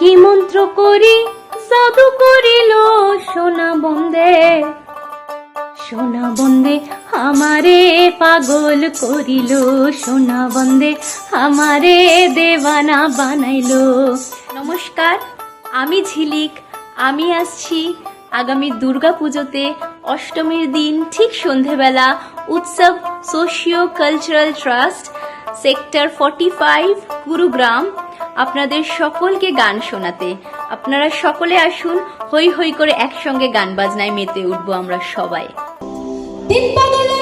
কি মন্ত্র করি জাদু করিল সোনা বন্দে, সোনা বন্দে আমারে পাগল করিল, সোনা বন্দে আমারে দেওয়ানা বানাইলো। নমস্কার, আমি ঝিলিক। আমি আসছি আগামী দুর্গা পুজোতে অষ্টমীর দিন ঠিক সন্ধেবেলা উৎসব socio cultural trust sector 45 Gurugram আপনাদের সকলকে গান শোনাতে। আপনারা সকলে আসুন, হই হই করে একসঙ্গে গান বাজনায় মেতে উঠবো আমরা সবাই। দিন বদলে